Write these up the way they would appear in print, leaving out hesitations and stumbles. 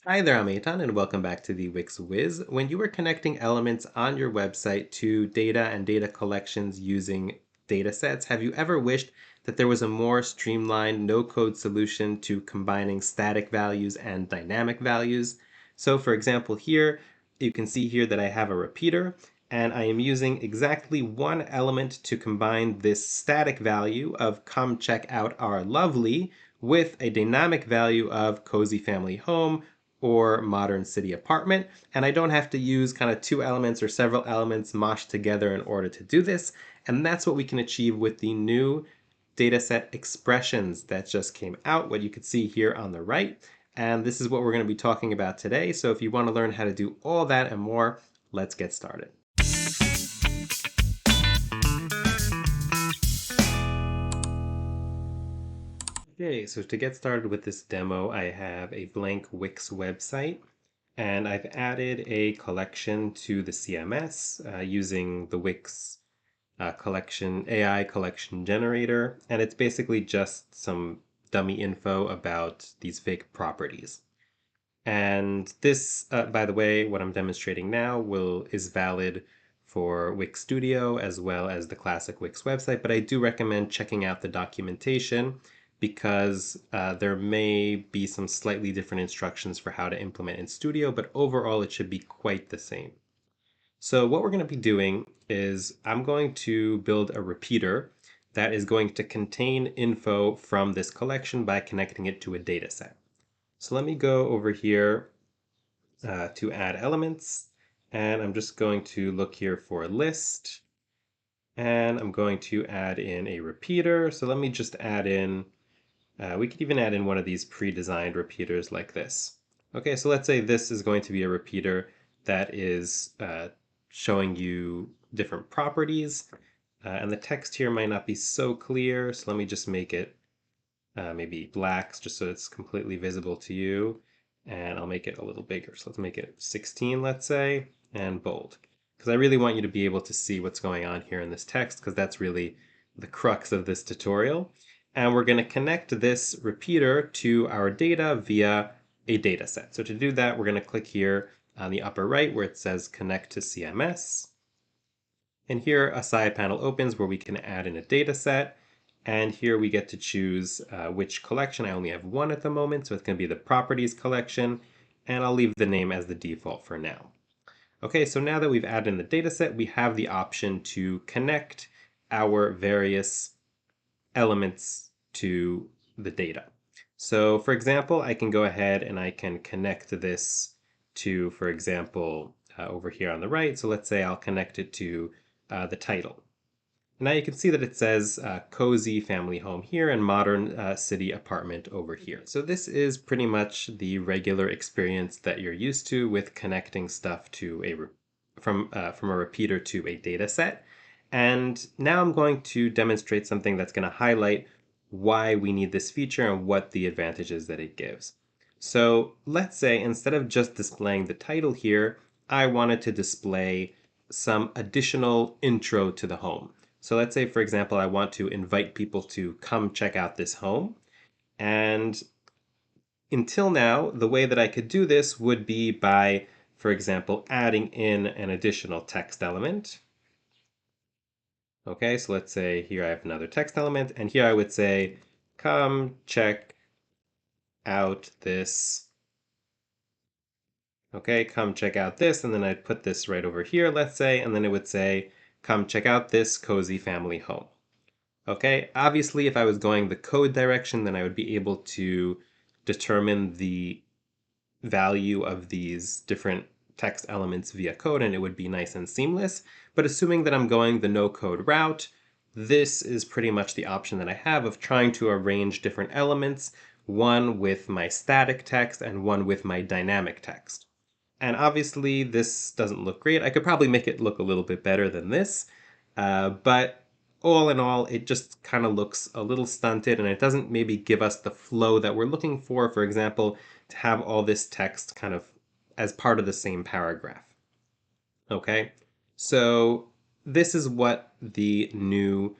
Hi there, I'm Eitan, and welcome back to the Wix Wiz. When you were connecting elements on your website to data and data collections using data sets, have you ever wished that there was a more streamlined no-code solution to combining static values and dynamic values? So for example here, you can see here that I have a repeater, and I am using exactly one element to combine this static value of come check out our lovely with a dynamic value of cozy family home or modern city apartment. And I don't have to use kind of two elements or several elements moshed together in order to do this. And that's what we can achieve with the new dataset expressions that just came out, what you can see here on the right. And this is what we're going to be talking about today. So if you want to learn how to do all that and more, let's get started. Okay, so to get started with this demo, I have a blank Wix website. And I've added a collection to the CMS using the Wix collection AI collection generator. And it's basically just some dummy info about these fake properties. And this, by the way, what I'm demonstrating now is valid for Wix Studio as well as the classic Wix website, but I do recommend checking out the documentation because there may be some slightly different instructions for how to implement in Studio, but overall it should be quite the same. So what we're going to be doing is I'm going to build a repeater that is going to contain info from this collection by connecting it to a data set. So let me go over here to add elements, and I'm just going to look here for a list, and I'm going to add in a repeater. So let me just add in, we could even add in one of these pre-designed repeaters like this. Okay, so let's say this is going to be a repeater that is showing you different properties, and the text here might not be so clear, so let me just make it maybe blacks just so it's completely visible to you. And I'll make it a little bigger. So let's make it 16, let's say, and bold. Because I really want you to be able to see what's going on here in this text, because that's really the crux of this tutorial. And we're going to connect this repeater to our data via a data set. So to do that, we're going to click here on the upper right where it says connect to CMS. And here a side panel opens where we can add in a data set. And here we get to choose which collection. I only have one at the moment, so it's going to be the properties collection. And I'll leave the name as the default for now. Okay, so now that we've added in the data set, we have the option to connect our various elements to the data. So for example, I can go ahead and I can connect this to, for example, over here on the right. So let's say I'll connect it to the title. Now you can see that it says cozy family home here and modern city apartment over here. So this is pretty much the regular experience that you're used to with connecting stuff to from a repeater to a data set. And now I'm going to demonstrate something that's going to highlight why we need this feature and what the advantages that it gives. So let's say instead of just displaying the title here, I wanted to display some additional intro to the home. So let's say, for example, I want to invite people to come check out this home. And until now, the way that I could do this would be by, for example, adding in an additional text element. Okay, so let's say here I have another text element, and here I would say, come check out this. Okay, come check out this, and then I'd put this right over here, let's say, and then it would say, come check out this cozy family home. Okay, obviously if I was going the code direction, then I would be able to determine the value of these different text elements via code and it would be nice and seamless. But assuming that I'm going the no code route, this is pretty much the option that I have of trying to arrange different elements, one with my static text and one with my dynamic text. And obviously this doesn't look great. I could probably make it look a little bit better than this, but all in all, it just kind of looks a little stunted and it doesn't maybe give us the flow that we're looking for example, to have all this text kind of as part of the same paragraph. Okay, so this is what the new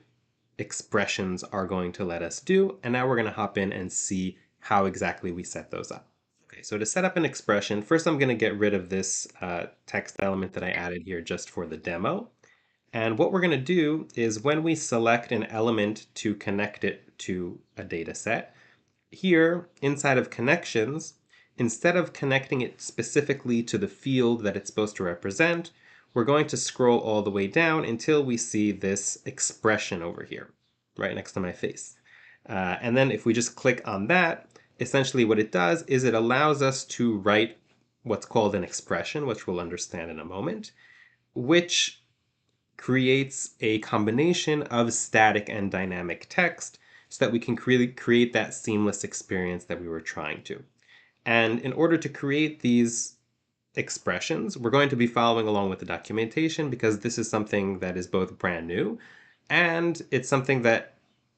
expressions are going to let us do. And now we're going to hop in and see how exactly we set those up. Okay, So to set up an expression, first I'm going to get rid of this text element that I added here just for the demo. And what we're going to do is when we select an element to connect it to a data set, here inside of connections, instead of connecting it specifically to the field that it's supposed to represent, we're going to scroll all the way down until we see this expression over here, right next to my face. And then if we just click on that, essentially what it does is it allows us to write what's called an expression, which we'll understand in a moment, which creates a combination of static and dynamic text so that we can create that seamless experience that we were trying to. And in order to create these expressions, we're going to be following along with the documentation because this is something that is both brand new and it's something that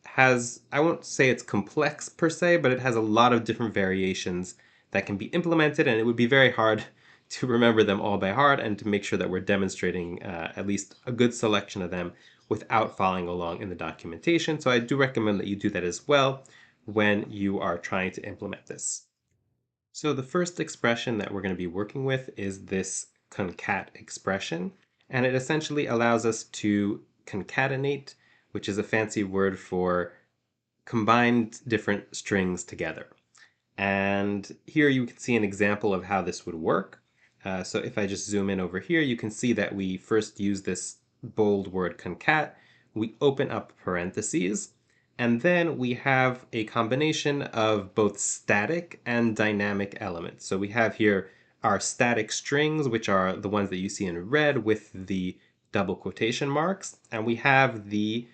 has, I won't say it's complex per se, but it has a lot of different variations that can be implemented, and it would be very hard to remember them all by heart and to make sure that we're demonstrating at least a good selection of them without following along in the documentation. So I do recommend that you do that as well when you are trying to implement this. So the first expression that we're going to be working with is this concat expression, and it essentially allows us to concatenate, which is a fancy word for combined different strings together. And here you can see an example of how this would work. So if I just zoom in over here, you can see that we first use this bold word concat, we open up parentheses, and then we have a combination of both static and dynamic elements. So we have here our static strings, which are the ones that you see in red with the double quotation marks, and we have the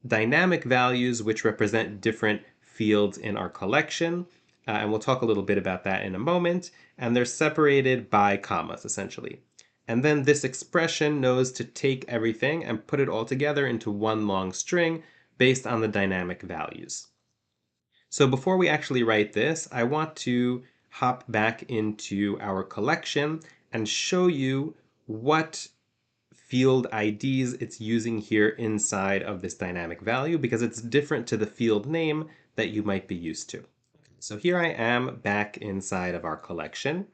dynamic values, which represent different fields in our collection. And we'll talk a little bit about that in a moment. And they're separated by commas, essentially. And then this expression knows to take everything and put it all together into one long string based on the dynamic values. So before we actually write this, I want to hop back into our collection and show you what field IDs it's using here inside of this dynamic value because it's different to the field name that you might be used to. So here I am back inside of our collection,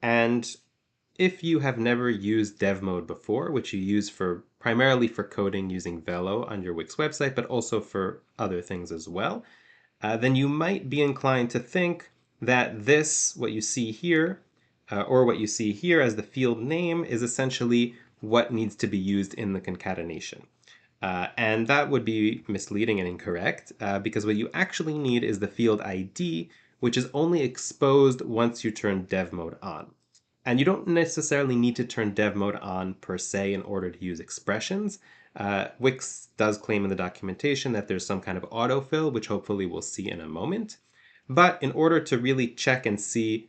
and if you have never used dev mode before, which you use for primarily for coding using Velo on your Wix website, but also for other things as well, then you might be inclined to think that this, what you see here, or what you see here as the field name, is essentially what needs to be used in the concatenation. And that would be misleading and incorrect because what you actually need is the field ID, which is only exposed once you turn dev mode on. And you don't necessarily need to turn dev mode on per se in order to use expressions. Wix does claim in the documentation that there's some kind of autofill, which hopefully we'll see in a moment. But in order to really check and see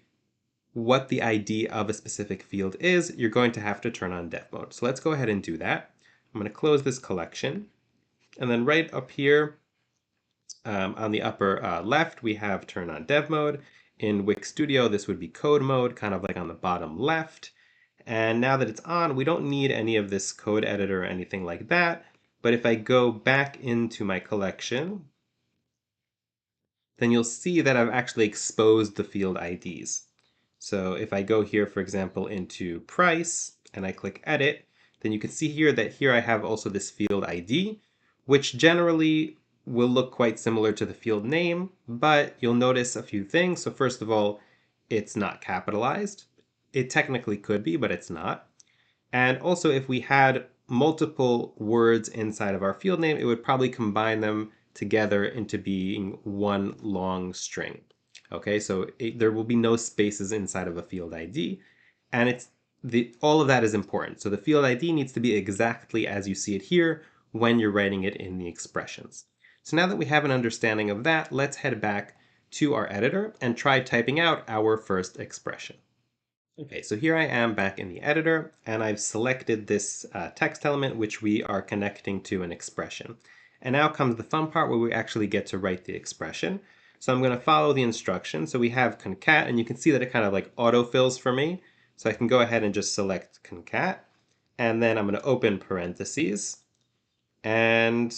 what the ID of a specific field is, you're going to have to turn on dev mode. So let's go ahead and do that. I'm going to close this collection. And then right up here on the upper left, we have turn on dev mode. In Wix Studio, this would be code mode, kind of like on the bottom left. And now that it's on, we don't need any of this code editor or anything like that. But if I go back into my collection, then you'll see that I've actually exposed the field IDs. So if I go here, for example, into price and I click edit, then you can see here that here I have also this field ID, which generally will look quite similar to the field name, but you'll notice a few things. So first of all, it's not capitalized. It technically could be, but it's not. And also if we had multiple words inside of our field name, it would probably combine them together into being one long string. Okay, so there will be no spaces inside of a field ID, and all of that is important. So the field ID needs to be exactly as you see it here when you're writing it in the expressions. So now that we have an understanding of that, let's head back to our editor and try typing out our first expression. Okay, so here I am back in the editor, and I've selected this text element which we are connecting to an expression. And now comes the fun part where we actually get to write the expression. So I'm going to follow the instructions. So we have concat, and you can see that it kind of like autofills for me. So I can go ahead and just select concat, and then I'm going to open parentheses. And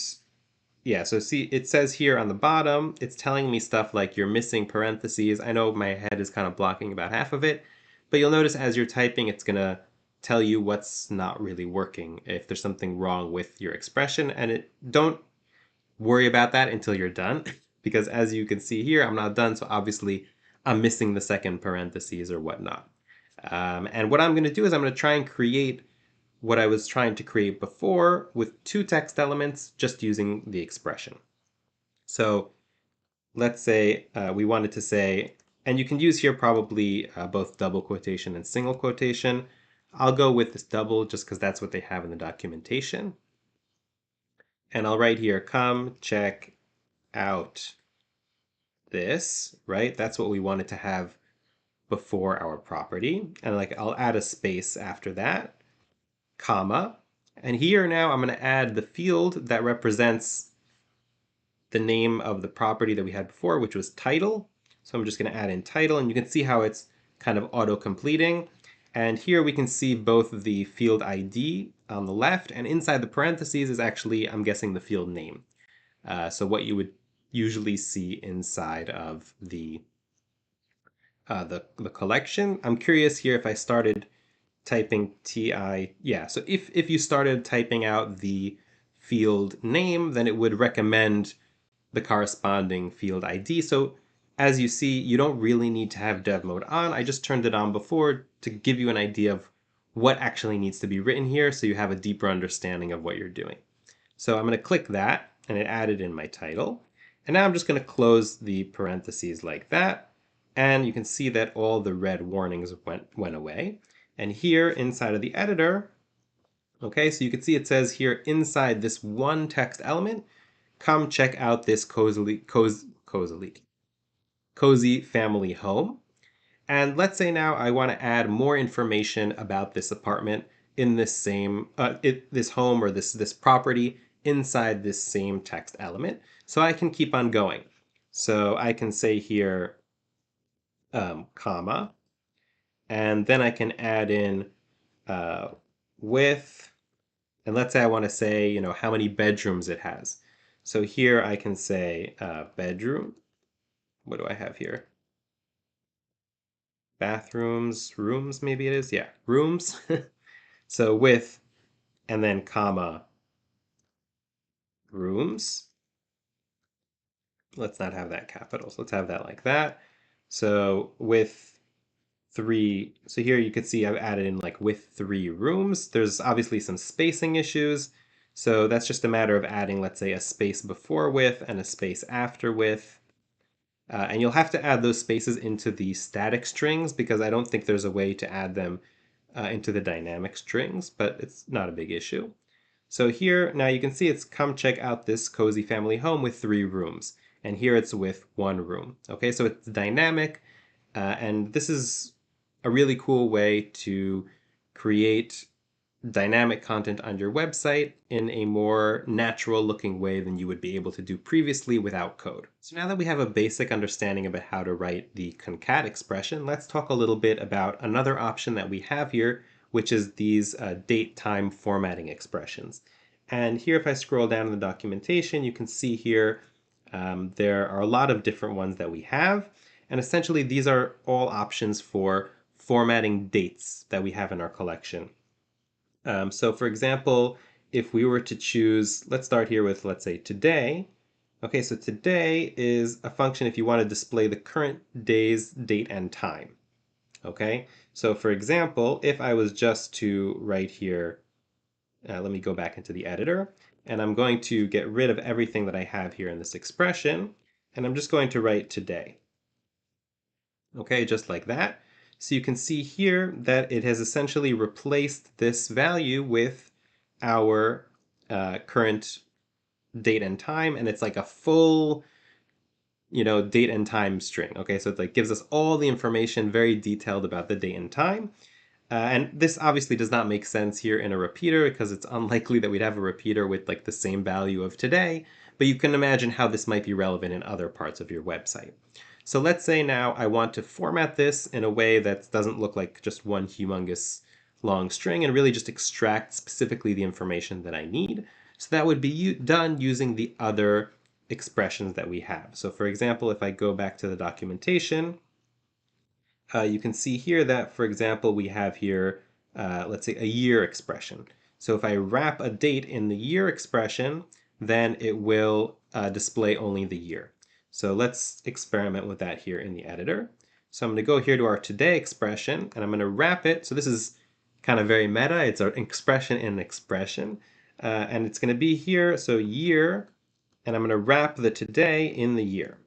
yeah, so see, it says here on the bottom, it's telling me stuff like you're missing parentheses. I know my head is kind of blocking about half of it, but you'll notice as you're typing, it's gonna tell you what's not really working, if there's something wrong with your expression, and don't worry about that until you're done, because as you can see here, I'm not done, so obviously I'm missing the second parentheses or whatnot. And what I'm gonna do is I'm gonna try and create what I was trying to create before with two text elements just using the expression. So let's say we wanted to say, and you can use here probably both double quotation and single quotation. I'll go with this double just because that's what they have in the documentation. And I'll write here, come check out this, right? That's what we wanted to have before our property. And like I'll add a space after that, comma. And here now I'm going to add the field that represents the name of the property that we had before, which was title. So I'm just going to add in title, and you can see how it's kind of auto-completing. And here we can see both the field ID on the left, and inside the parentheses is actually, I'm guessing, the field name. So what you would usually see inside of the collection. I'm curious here if I started typing TI, yeah, so if you started typing out the field name, then it would recommend the corresponding field ID. So as you see, you don't really need to have dev mode on. I just turned it on before to give you an idea of what actually needs to be written here so you have a deeper understanding of what you're doing. So I'm going to click that, and it added in my title. And now I'm just going to close the parentheses like that. And you can see that all the red warnings went away. And here inside of the editor, okay, so you can see it says here inside this one text element, come check out this cozy family home. And let's say now I want to add more information about this apartment in this same this home or this property inside this same text element. So I can keep on going. So I can say here comma, and then I can add in uh, with, and let's say I want to say, you know, how many bedrooms it has. So here I can say bedroom. What do I have here? Bathrooms, rooms, maybe it is. Yeah, rooms. So with, and then comma, rooms. Let's not have that capitals. Let's have that like that. So with three, so here you can see I've added in like with 3 rooms. There's obviously some spacing issues. So that's just a matter of adding, let's say, a space before with and a space after with. And you'll have to add those spaces into the static strings because I don't think there's a way to add them into the dynamic strings, but it's not a big issue. So here, now you can see it's come check out this cozy family home with 3 rooms. And here it's with 1 room. Okay, so it's dynamic. And this is a really cool way to create dynamic content on your website in a more natural looking way than you would be able to do previously without code. So now that we have a basic understanding about how to write the concat expression, let's talk a little bit about another option that we have here, which is these date time formatting expressions. And here, if I scroll down in the documentation, you can see here there are a lot of different ones that we have. And essentially, these are all options for formatting dates that we have in our collection. So for example, if we were to choose, let's start here with, let's say, today. Okay, so today is a function if you want to display the current day's date and time. Okay, so for example, if I was just to write here, let me go back into the editor, and I'm going to get rid of everything that I have here in this expression, and I'm just going to write today. Okay, just like that. So you can see here that it has essentially replaced this value with our current date and time, and it's like a full, you know, date and time string. Okay, so it like gives us all the information, very detailed about the date and time. And this obviously does not make sense here in a repeater because it's unlikely that we'd have a repeater with like the same value of today, but you can imagine how this might be relevant in other parts of your website. So let's say now I want to format this in a way that doesn't look like just one humongous long string and really just extract specifically the information that I need. So that would be done using the other expressions that we have. So for example, if I go back to the documentation, you can see here that, for example, we have here, let's say, a year expression. So if I wrap a date in the year expression, then it will display only the year. So let's experiment with that here in the editor. So I'm going to go here to our today expression, and I'm going to wrap it. So this is kind of very meta. It's an expression in an expression. And it's going to be here, so year, and I'm going to wrap the today in the year.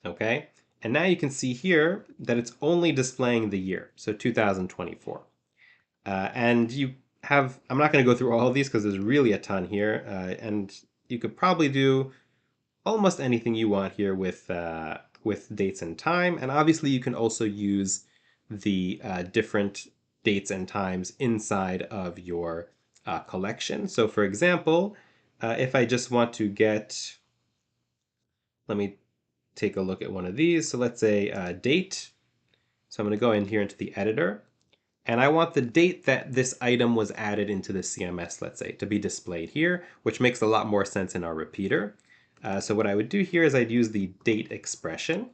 Okay? And now you can see here that it's only displaying the year, so 2024. And you have, I'm not going to go through all of these because there's really a ton here, and you could probably do almost anything you want here with dates and time. And obviously you can also use the different dates and times inside of your collection. So for example, if I just want to get, let me take a look at one of these. So let's say date. So I'm going to go in here into the editor, and I want the date that this item was added into the CMS, let's say, to be displayed here, which makes a lot more sense in our repeater. So what I would do here is I'd use the date expression.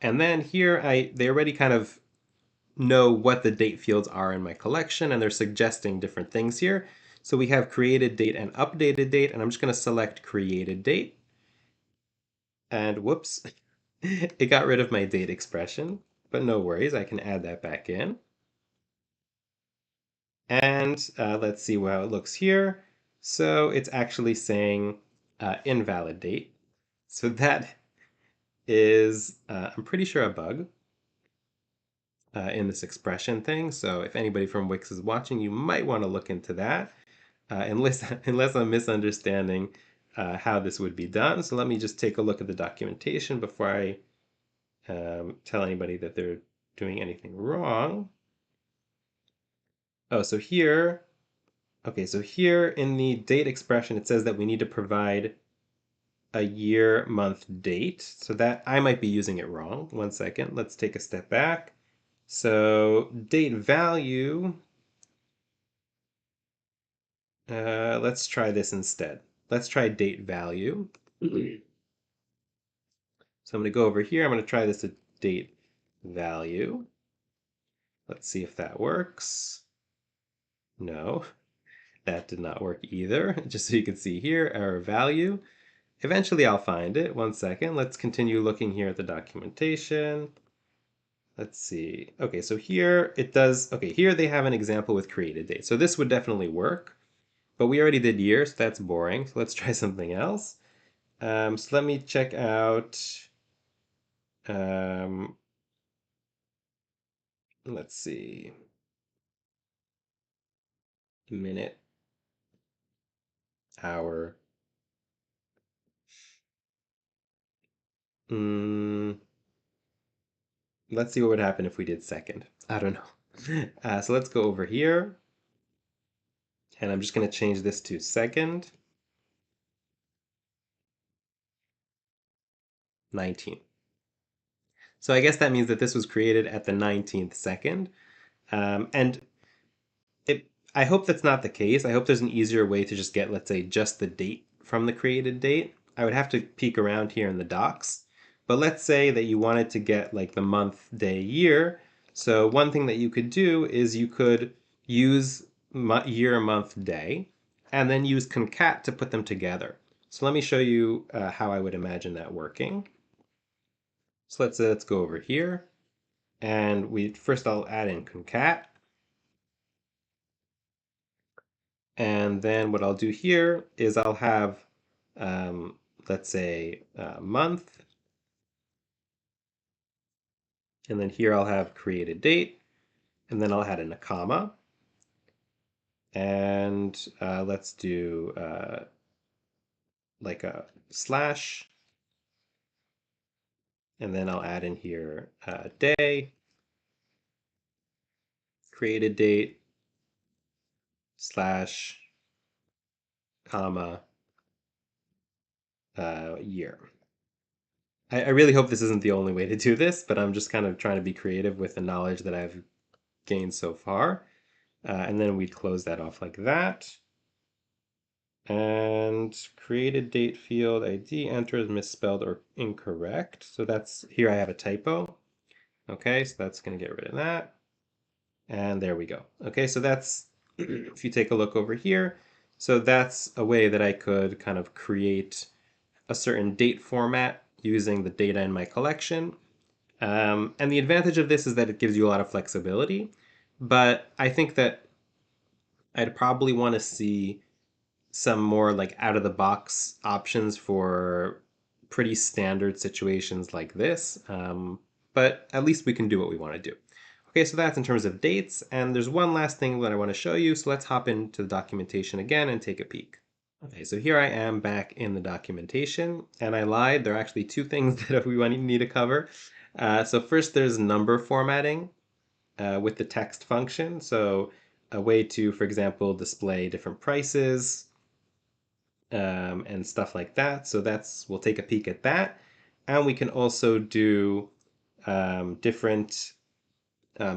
And then here they already kind of know what the date fields are in my collection, and they're suggesting different things here. So we have created date and updated date, and I'm just going to select created date. And whoops, it got rid of my date expression, but no worries, I can add that back in. And let's see how it looks here. So it's actually saying invalid date. So that is, I'm pretty sure, a bug in this expression thing. So if anybody from Wix is watching, you might want to look into that, unless I'm misunderstanding how this would be done. So let me just take a look at the documentation before I tell anybody that they're doing anything wrong. Oh, so here, okay, so here in the date expression, it says that we need to provide a year, month, date. So that I might be using it wrong. One second, let's take a step back. So date value, let's try this instead. Let's try date value. So I'm going to go over here. I'm going to try this at date value. Let's see if that works. No, that did not work either. Just so you can see here, error value. Eventually I'll find it. One second. Let's continue looking here at the documentation. Let's see. Okay, so here it does, okay, here they have an example with created date. So this would definitely work, but we already did year, so that's boring. So let's try something else. So let me check out, um, let's see, minute, hour. Mm, let's see what would happen if we did second. I don't know. So let's go over here, and I'm just going to change this to second, 19. So I guess that means that this was created at the 19th second. And I hope that's not the case. I hope there's an easier way to just get, let's say, just the date from the created date. I would have to peek around here in the docs. But let's say that you wanted to get like the month, day, year. So one thing that you could do is you could use year, month, day, and then use concat to put them together. So let me show you how I would imagine that working. So let's go over here, and first I'll add in concat. And then what I'll do here is I'll have, let's say, month. And then here I'll have created date. And then I'll add in a comma. And let's do like a slash. And then I'll add in here day, created date, slash, comma, year. I really hope this isn't the only way to do this, but I'm just kind of trying to be creative with the knowledge that I've gained so far. And then we'd close that off like that. And created date field ID enter is misspelled or incorrect. So that's here I have a typo. Okay, so that's going to get rid of that. And there we go. Okay, so that's, if you take a look over here, so that's a way that I could kind of create a certain date format using the data in my collection. And the advantage of this is that it gives you a lot of flexibility, but I think that I'd probably want to see some more like out of the box options for pretty standard situations like this. But at least we can do what we want to do. Okay, so that's in terms of dates. And there's one last thing that I want to show you. So let's hop into the documentation again and take a peek. Okay, so here I am back in the documentation, and I lied. There are actually two things that we need to cover. So first, there's number formatting with the text function. So a way to, for example, display different prices and stuff like that. So we'll take a peek at that. And we can also do different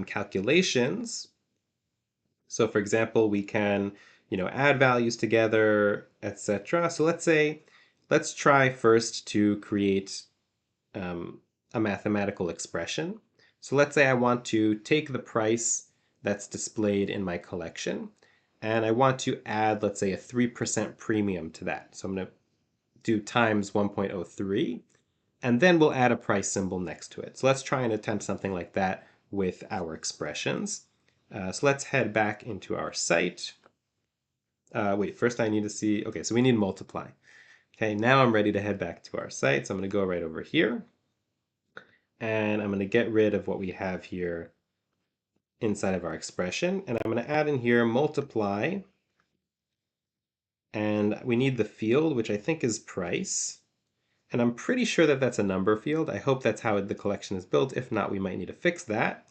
calculations. So for example, we can, add values together, etc. So let's try first to create a mathematical expression. So let's say I want to take the price that's displayed in my collection, and I want to add, let's say, a 3% premium to that. So I'm going to do times 1.03, and then we'll add a price symbol next to it. So let's try and attempt something like that with our expressions. So let's head back into our site. Wait, first I need to see, okay, so we need multiply. Okay, now I'm ready to head back to our site. So I'm going to go right over here, and I'm going to get rid of what we have here inside of our expression, and I'm going to add in here multiply, and we need the field, which I think is price. And I'm pretty sure that that's a number field. I hope that's how the collection is built. If not, we might need to fix that.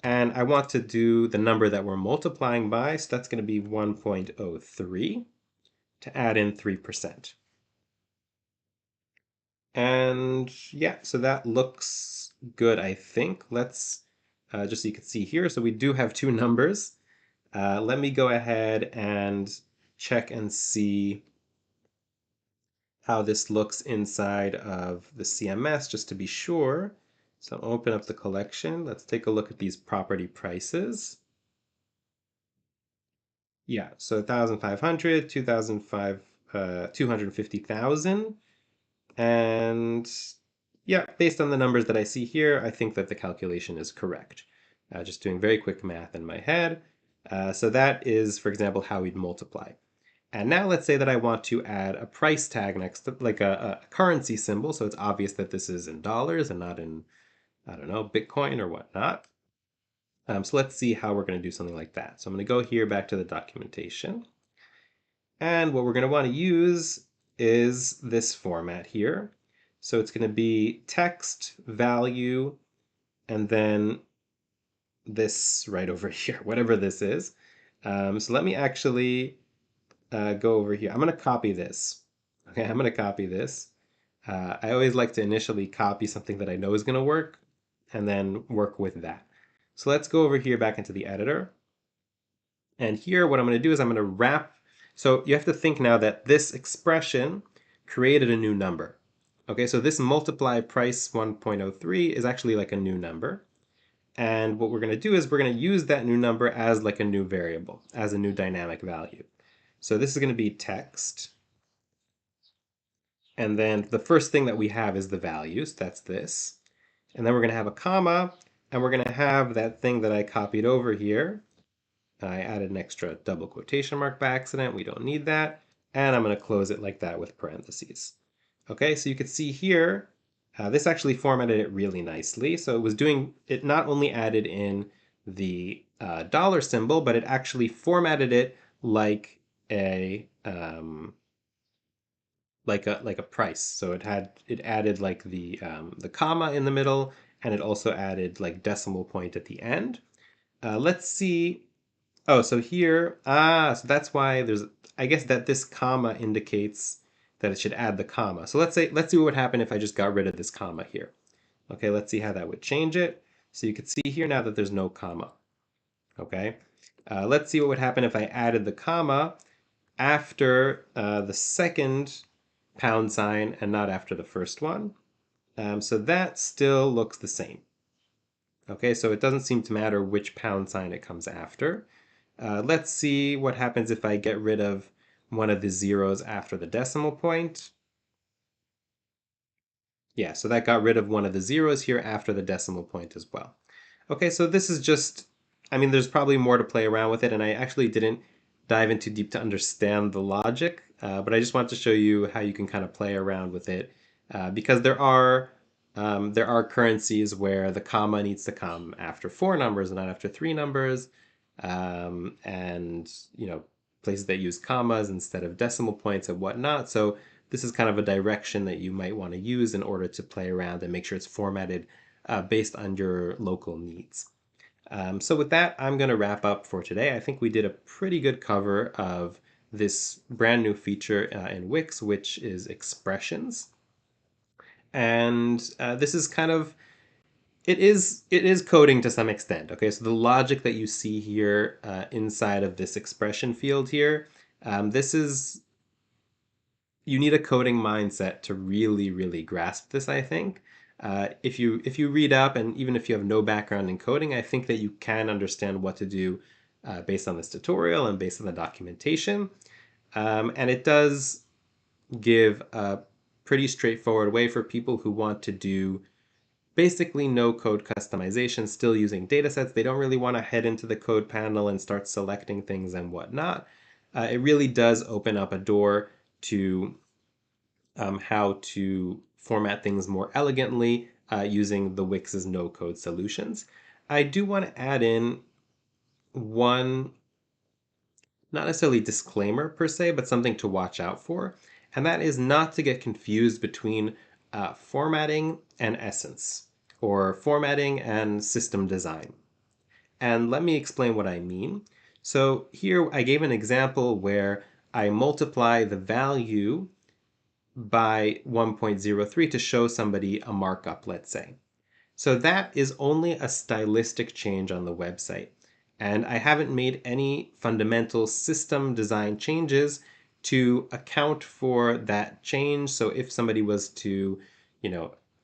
And I want to do the number that we're multiplying by, so that's going to be 1.03 to add in 3%. And yeah, so that looks good, I think. Let's, just so you can see here, so we do have two numbers. Let me go ahead and check and see how this looks inside of the CMS just to be sure. So I'll open up the collection. Let's take a look at these property prices. Yeah, so 1,500, 250,000. And yeah, based on the numbers that I see here, I think that the calculation is correct. Just doing very quick math in my head. So that is, for example, how we'd multiply. And now let's say that I want to add a price tag next to, like a currency symbol, so it's obvious that this is in dollars and not in, I don't know, Bitcoin or whatnot. So let's see how we're going to do something like that. So I'm going to go here back to the documentation. And what we're going to want to use is this format here. So it's going to be text, value, and then this right over here, whatever this is. So let me actually go over here. I'm going to copy this. Okay, I'm going to copy this. I always like to initially copy something that I know is going to work and then work with that. So let's go over here back into the editor. And here what I'm going to do is I'm going to wrap. So you have to think now that this expression created a new number. Okay, so this multiply price 1.03 is actually like a new number. And what we're going to do is we're going to use that new number as like a new variable, as a new dynamic value. So this is going to be text. And then the first thing that we have is the values. That's this. And then we're going to have a comma, and we're going to have that thing that I copied over here. I added an extra double quotation mark by accident. We don't need that. And I'm going to close it like that with parentheses. Okay, so you can see here, this actually formatted it really nicely. So it not only added in the dollar symbol, but it actually formatted it like like a price. So it added like the comma in the middle, and it also added like decimal point at the end. Let's see. Oh, so here, so that's why I guess that this comma indicates that it should add the comma. So let's see what would happen if I just got rid of this comma here. Okay, let's see how that would change it. So you can see here now that there's no comma. Okay, Let's see what would happen if I added the comma after the second pound sign and not after the first one. So that still looks the same. Okay, so it doesn't seem to matter which pound sign it comes after. Let's see what happens if I get rid of one of the zeros after the decimal point. Yeah, so that got rid of one of the zeros here after the decimal point as well. Okay, so this is just, I mean, there's probably more to play around with it, and I actually didn't dive in too deep to understand the logic, but I just wanted to show you how you can kind of play around with it, because there are currencies where the comma needs to come after four numbers and not after three numbers, and places that use commas instead of decimal points and whatnot. So this is kind of a direction that you might want to use in order to play around and make sure it's formatted based on your local needs. So with that, I'm going to wrap up for today. I think we did a pretty good cover of this brand new feature in Wix, which is expressions. And this is kind of, it is coding to some extent. Okay, so the logic that you see here inside of this expression field here, this is, you need a coding mindset to really grasp this, I think. If you read up, and even if you have no background in coding, I think that you can understand what to do based on this tutorial and based on the documentation. And it does give a pretty straightforward way for people who want to do basically no code customization, still using datasets. They don't really want to head into the code panel and start selecting things and whatnot. It really does open up a door to how to format things more elegantly using the Wix's no-code solutions. I do want to add in one, not necessarily disclaimer per se, but something to watch out for, and that is not to get confused between formatting and essence, or formatting and system design. And let me explain what I mean. So here I gave an example where I multiply the value by 1.03 to show somebody a markup, let's say. So that is only a stylistic change on the website. And I haven't made any fundamental system design changes to account for that change. So if somebody was to,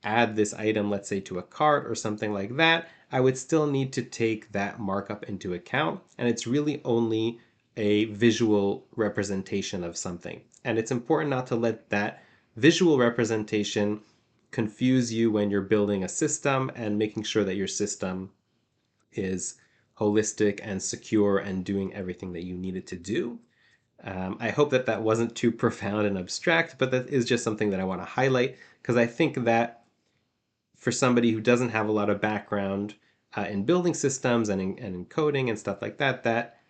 add this item, let's say to a cart or something like that, I would still need to take that markup into account. And it's really only a visual representation of something. And it's important not to let that visual representation confuse you when you're building a system and making sure that your system is holistic and secure and doing everything that you need it to do. I hope that that wasn't too profound and abstract, but that is just something that I want to highlight because I think that for somebody who doesn't have a lot of background in building systems and in coding and stuff like that, that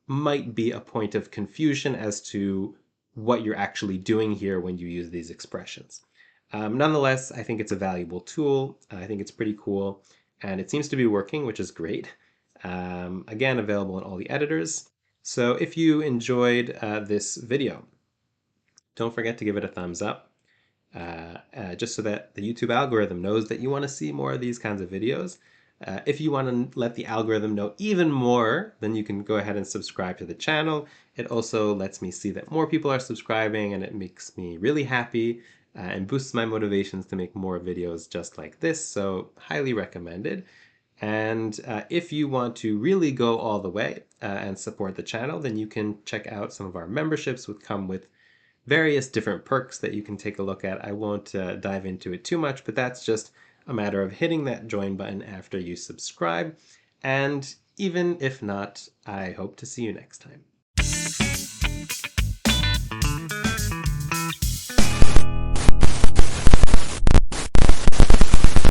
might be a point of confusion as to what you're actually doing here when you use these expressions. Nonetheless, I think it's a valuable tool. I think it's pretty cool, and it seems to be working, which is great. Again, available in all the editors. So if you enjoyed this video, don't forget to give it a thumbs up, just so that the YouTube algorithm knows that you want to see more of these kinds of videos. If you want to let the algorithm know even more, then you can go ahead and subscribe to the channel. It also lets me see that more people are subscribing, and it makes me really happy and boosts my motivations to make more videos just like this, so highly recommended. And if you want to really go all the way and support the channel, then you can check out some of our memberships, which come with various different perks that you can take a look at. I won't dive into it too much, but that's just a matter of hitting that join button after you subscribe. And even if not, I hope to see you next time.